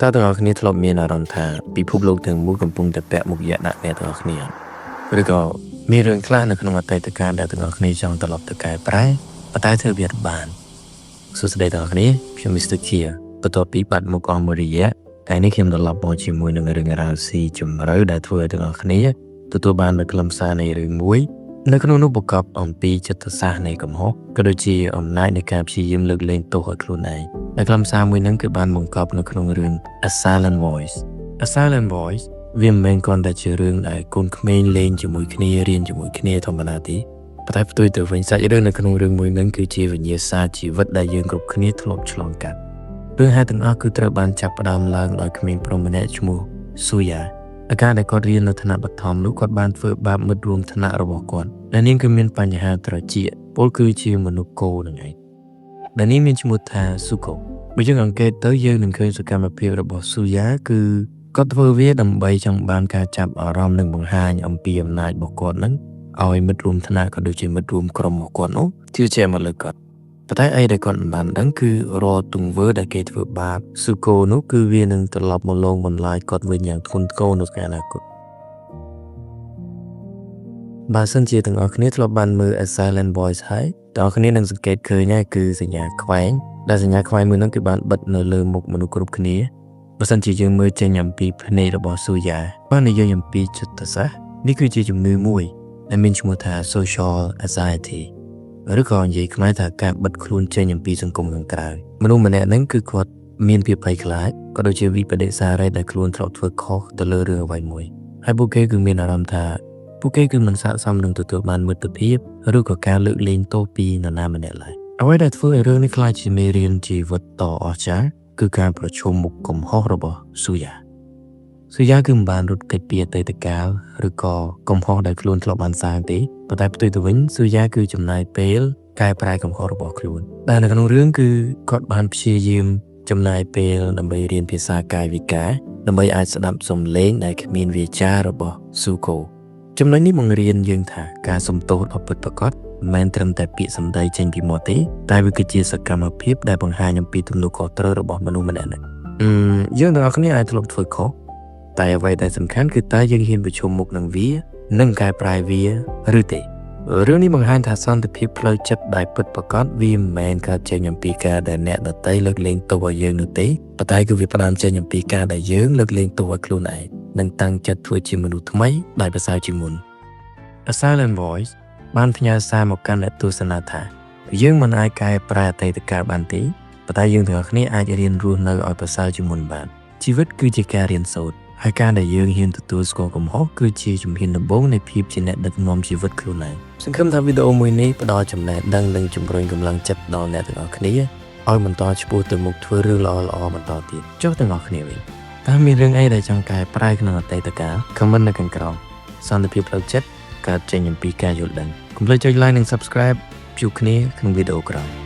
តើទាំងអស់គ្នាធ្លាប់មានអារម្មណ៍ថាពិភពលោកទាំងមូលកំពុងតែពាក់មុខយៈដាក់អ្នកទាំងអស់គ្នាឬក៏មានរឿងខ្លះនៅក្នុងអតីតកាលដែលទាំងអស់គ្នាចង់ត្រឡប់ទៅកែប្រែប៉ុន្តែធ្វើវាអត់បានសួស្តីទាំងអស់គ្នាខ្ញុំ Mr. Kia បន្ទាប់ពីបាត់មុខអស់មួយរយៈថ្ងៃនេះខ្ញុំត្រឡប់មកជាមួយនឹងរឿងរ៉ាវស៊ីជម្រៅដែលធ្វើឲ្យទាំងអស់គ្នាទទួលបាននូវខ្លឹមសារនៃរឿងមួយនៅក្នុងនោះប្រកបអំពីចិត្តសាស្ត្រនៃកំហុសក៏ដូចជាអំណាចនៃការព្យាយាមលើកលែងទោសឲ្យខ្លួនឯងដែលខ្លឹមសារមួយហ្នឹងគឺបានបង្កប់នៅក្នុងរឿង A Silent Voice វាមិនមែនគ្រាន់តែជារឿងដែលកូនក្មេងលេងជាមួយគ្នារៀនជាមួយគ្នាធម្មតាទេប៉ុន្តែផ្ទុយទៅវិញសាច់រឿងនៅក្នុងរឿងមួយហ្នឹងគឺជាវិញ្ញាសាជីវិតដែលយើងគ្រប់គ្នាធ្លាប់ឆ្លងកាត់រឿងហេតុទាំងអស់គឺត្រូវបានចាប់ផ្ដើមឡើងដោយក្មេងប្រុសម្នាក់ឈ្មោះស៊ូយ៉ាអាការដែលគាត់រៀននៅថ្នាក់បឋមនោះគាត់បានធ្វើបាបមិត្តរួមថ្នាក់របស់គាត់ដែលនាងគឺមានបញ្ហាត្រចៀកពលគឺជាមនុស្សគោនឹងឯងដែលនាងមានឈ្មោះថាស៊ូកូបើយើងអង្កេតទៅយើងនឹងឃើញសកម្មភាពរបស់ស៊ូយ៉ាគឺគាត់ធ្វើវាដើម្បីចង់បានការចាប់អារម្មណ៍និងបង្ហាញអំពីអំណាចរបស់គាត់នឹងឲ្យមិត្តរួមថ្នាក់ក៏ដូចជាមិត្តរួមក្រុមរបស់គាត់នោះជឿជាក់មកលើគាត់ប៉ុន្តែអីដែលគាត់មិនបានដឹងគឺរាល់ទង្វើដែលគេធ្វើបាបស៊ូកូនោះគឺវានឹងត្រឡប់មកលងបន្លាយគាត់វិញយ៉ាងធ្ងន់ធ្ងរនៅថ្ងៃអនាគតបើសិនជាទាំងអស់គ្នាធ្លាប់បានមើល A Silent Voice ហើយទាំងអស់គ្នានឹងសង្កេតឃើញហើយគឺសញ្ញាខ្វែងដែលសញ្ញាខ្វែងមួយនោះគឺបានបិទនៅលើមុខមនុស្សគ្រប់គ្នាបើសិនជាយើងមើលចេញអំពីភ្នែករបស់ស៊ូយ៉ាបាននិយាយអំពីចិត្តសាស្ត្រនេះគឺជាជំនឿមួយដែលមានឈ្មោះថា Social Anxiety ឬក៏និយាយខ្មែរថាការបិទខ្លួនចេញអំពីសង្គមខាងក្រៅមនុស្សម្នាក់ហ្នឹងគឺគាត់មានភាពភ័យខ្លាចក៏ដូចជាវិបដិសារីដែលខ្លួនធ្លាប់ធ្វើខុសទៅលើរឿងអ្វីមួយហើយពួកគេគឺមានអារម្មណ៍ថាពួកគេគឺមិនស័ក្តិសមនឹងទទួលបានមិត្តភាពឬក៏ការលើកលែងទោសពីនរណាម្នាក់ឡើយអ្វីដែលធ្វើឲ្យរឿងនេះក្លាយជាមេរៀនជីវិតដ៏អស្ចារ្យគឺការប្រឈមមុខកំហុសរបស់ស៊ូយ៉ាគឺមិនបានរត់គេចពីអតីតកាលឬក៏កំហុសដែលខ្លួនធ្លាប់បានសាងទេប៉ុន្តែផ្ទុយទៅវិញស៊ូយ៉ាគឺចំណាយពេលកែប្រែកំហុសរបស់ខ្លួនដែលនៅក្នុងរឿងគឺគាត់បានព្យាយាមចំណាយពេលដើម្បីរៀនភាសាកាយវិការដើម្បីអាចស្ដាប់សំឡេងដែលគ្មានវាចារបស់ស៊ូកូចំណុចនេះបង្រៀនយើងថាការសំទោសដ៏ពិតប្រាកដមិនមែនត្រឹមតែពាក្យសម្ដីចេញពីមាត់ទេតែវាគឺជាសកម្មភាពដែលបង្ហាញអំពីទំនួលខុសត្រូវរបស់មនុស្សម្នាក់ៗយើងទាំងអស់គ្នាអាចធ្លាប់ធ្វើខុសតែអ្វីដែលសំខាន់គឺតើយើងហ៊ានប្រឈមមុខនឹងវានិងកែប្រែវាឬទេរឿងនេះបង្ហាញថាសន្តិភាពផ្លូវចិត្តដែលពិតប្រាកដវាមិនមែនកើតចេញអំពីការដែលអ្នកដទៃលើកលែងទោសឲ្យយើងនោះទេប៉ុន្តែគឺវាផ្ដើមចេញអំពីការដែលយើងលើកលែងទោសឲ្យខ្លួនឯងនិងតាំងចិត្តធ្វើជាមនុស្សថ្មីដែលប្រសើរជាងមុន A Silent Voice បានផ្ញើសារមកកាន់អ្នកទស្សនាថាយើងមិនអាចកែប្រែអតីតកាលបានទេប៉ុន្តែយើងទាំងអស់គ្នាអាចរៀនរស់នៅឲ្យប្រសើរជាងមុនបានជីវិតគឺជាការរៀនសូត្រហើយការដែលយើងហ៊ានទទួលស្គាល់កំហុសគឺជាជំហានដំបូងនៃភាពជាអ្នកដឹកនាំជីវិតខ្លួនឯងសង្ឃឹមថាវីដេអូមួយនេះផ្ដល់ចំណេះដឹងនិងជំរុញកម្លាំងចិត្តដល់អ្នកទាំងអស់គ្នាឲ្យបន្តឆ្ពោះទៅមុខធ្វើរឿងល្អៗបន្តទៀតចុះទាំងអស់គ្នាវិញតើមានរឿងអីដែលចង់កែប្រែក្នុងអតីតកាល comment នៅខាងក្រោមសន្តិភាពផ្លូវចិត្តកើតចេញអំពីការយល់ដឹងកុំភ្លេចចុច like និង subscribe ជួបគ្នាក្នុងវីដេអូក្រោយ